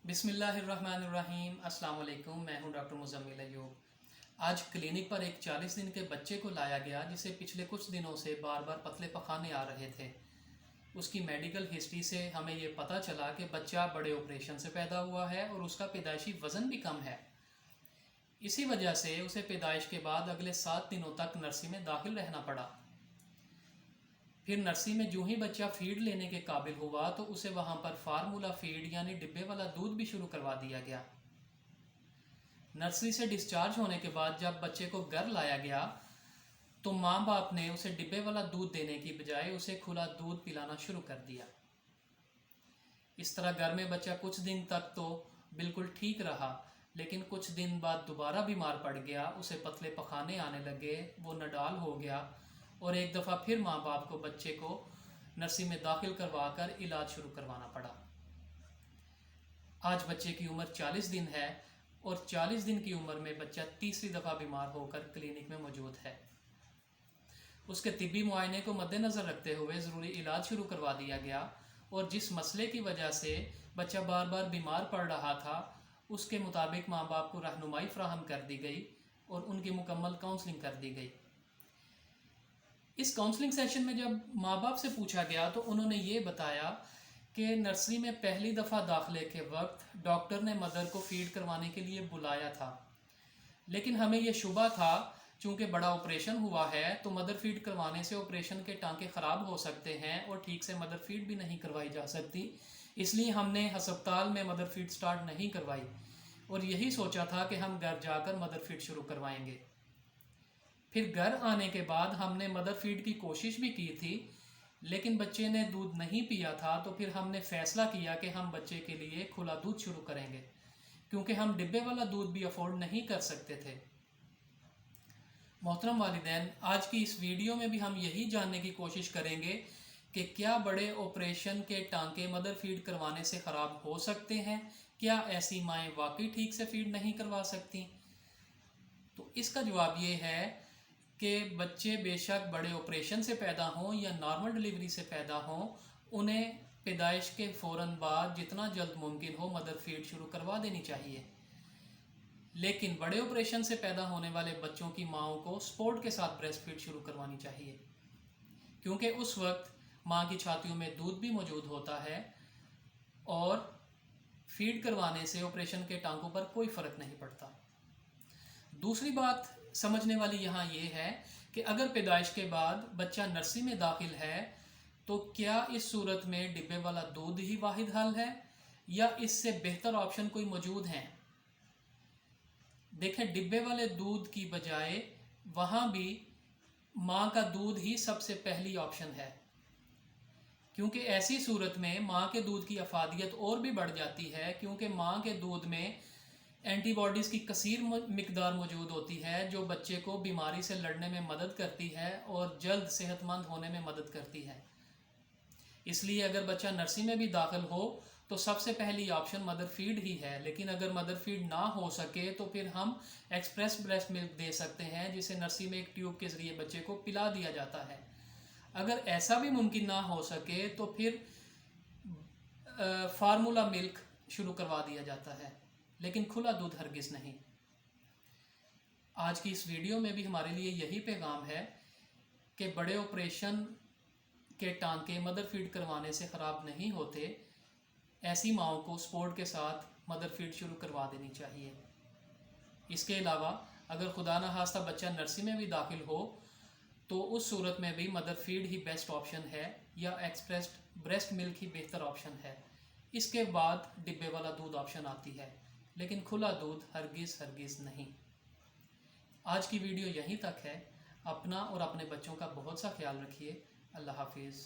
बिस्मिल्लाहिर्रहमानिर्रहीम। अस्सलाम वालेकुम। मैं हूं डॉक्टर मुज़म्मिल अय्यूब। आज क्लिनिक पर एक 40 दिन के बच्चे को लाया गया जिसे पिछले कुछ दिनों से बार बार पतले पखाने आ रहे थे। उसकी मेडिकल हिस्ट्री से हमें ये पता चला कि बच्चा बड़े ऑपरेशन से पैदा हुआ है और उसका पैदाइशी वज़न भी कम है। इसी वजह से उसे पैदाइश के बाद अगले 7 दिनों तक नर्सरी में दाखिल रहना पड़ा। फिर नर्सरी में जो ही बच्चा फीड लेने के काबिल हुआ तो उसे वहाँ पर फार्मूला फीड यानी डिब्बे वाला दूध भी शुरू करवा दिया गया। नर्सरी से डिस्चार्ज होने के बाद जब बच्चे को घर लाया गया तो माँ बाप ने उसे डिब्बे वाला दूध देने की बजाय उसे खुला दूध पिलाना शुरू कर दिया। इस तरह घर में बच्चा कुछ दिन तक तो बिल्कुल ठीक रहा, लेकिन कुछ दिन बाद दोबारा बीमार पड़ गया। उसे पतले पखाने आने लगे, वो नडाल हो गया और एक दफ़ा फिर माँ बाप को बच्चे को नर्सरी में दाखिल करवाकर इलाज शुरू करवाना पड़ा। आज बच्चे की उम्र 40 दिन है और 40 दिन की उम्र में बच्चा तीसरी दफ़ा बीमार होकर क्लिनिक में मौजूद है। उसके तिब्बी मुआयने को मद्देनज़र रखते हुए ज़रूरी इलाज शुरू करवा दिया गया और जिस मसले की वजह से बच्चा बार बार बीमार पड़ रहा था उसके मुताबिक माँ बाप को रहनुमाई फ्राहम कर दी गई और उनकी मुकम्मल काउंसलिंग कर दी गई। इस काउंसलिंग सेशन में जब माँ बाप से पूछा गया तो उन्होंने ये बताया कि नर्सरी में पहली दफ़ा दाखिले के वक्त डॉक्टर ने मदर को फीड करवाने के लिए बुलाया था, लेकिन हमें यह शुबा था चूँकि बड़ा ऑपरेशन हुआ है तो मदर फीड करवाने से ऑपरेशन के टांके ख़राब हो सकते हैं और ठीक से मदर फीड भी नहीं करवाई जा सकती। इसलिए हमने अस्पताल में मदर फीड स्टार्ट नहीं करवाई और यही सोचा था कि हम घर जाकर मदर फीड शुरू करवाएंगे। फिर घर आने के बाद हमने मदर फीड की कोशिश भी की थी, लेकिन बच्चे ने दूध नहीं पिया था। तो फिर हमने फ़ैसला किया कि हम बच्चे के लिए खुला दूध शुरू करेंगे, क्योंकि हम डिब्बे वाला दूध भी अफोर्ड नहीं कर सकते थे। मोहतरम वालिदैन, आज की इस वीडियो में भी हम यही जानने की कोशिश करेंगे कि क्या बड़े ऑपरेशन के टांके मदर फीड करवाने से ख़राब हो सकते हैं? क्या ऐसी माएँ वाकई ठीक से फीड नहीं करवा सकती? तो इसका जवाब ये है कि बच्चे बेशक बड़े ऑपरेशन से पैदा हों या नॉर्मल डिलीवरी से पैदा हों, उन्हें पैदाइश के फ़ौरन बाद जितना जल्द मुमकिन हो मदर फीड शुरू करवा देनी चाहिए। लेकिन बड़े ऑपरेशन से पैदा होने वाले बच्चों की माँओं को सपोर्ट के साथ ब्रेस्ट फीड शुरू करवानी चाहिए, क्योंकि उस वक्त माँ की छातियों में दूध भी मौजूद होता है और फीड करवाने से ऑपरेशन के टांकों पर कोई फ़र्क नहीं पड़ता। दूसरी बात समझने वाली यहाँ ये है कि अगर पैदाइश के बाद बच्चा नर्सरी में दाखिल है तो क्या इस सूरत में डिब्बे वाला दूध ही वाहिद हल है या इससे बेहतर ऑप्शन कोई मौजूद हैं? देखें, डिब्बे वाले दूध की बजाय वहाँ भी माँ का दूध ही सबसे पहली ऑप्शन है, क्योंकि ऐसी सूरत में माँ के दूध की अफादियत और भी बढ़ जाती है, क्योंकि माँ के दूध में एंटीबॉडीज़ की कसीर मिकदार मौजूद होती है जो बच्चे को बीमारी से लड़ने में मदद करती है और जल्द सेहतमंद होने में मदद करती है। इसलिए अगर बच्चा नर्सरी में भी दाखिल हो तो सबसे पहली ऑप्शन मदर फीड ही है। लेकिन अगर मदर फीड ना हो सके तो फिर हम एक्सप्रेस ब्रेस्ट मिल्क दे सकते हैं, जिसे नर्सरी में एक ट्यूब के ज़रिए बच्चे को पिला दिया जाता है। अगर ऐसा भी मुमकिन ना हो सके तो फिर फार्मूला मिल्क शुरू करवा दिया जाता है, लेकिन खुला दूध हरगिज़ नहीं। आज की इस वीडियो में भी हमारे लिए यही पैगाम है कि बड़े ऑपरेशन के टांके मदर फीड करवाने से ख़राब नहीं होते। ऐसी माँओं को सपोर्ट के साथ मदर फीड शुरू करवा देनी चाहिए। इसके अलावा अगर खुदा न खास्ता बच्चा नर्सरी में भी दाखिल हो तो उस सूरत में भी मदर फीड ही बेस्ट ऑप्शन है या एक्सप्रेस्ड ब्रेस्ट मिल्क ही बेहतर ऑप्शन है। इसके बाद डिब्बे वाला दूध ऑप्शन आती है, लेकिन खुला दूध हरगिज़ नहीं। आज की वीडियो यहीं तक है। अपना और अपने बच्चों का बहुत सा ख्याल रखिए। अल्लाह हाफिज़।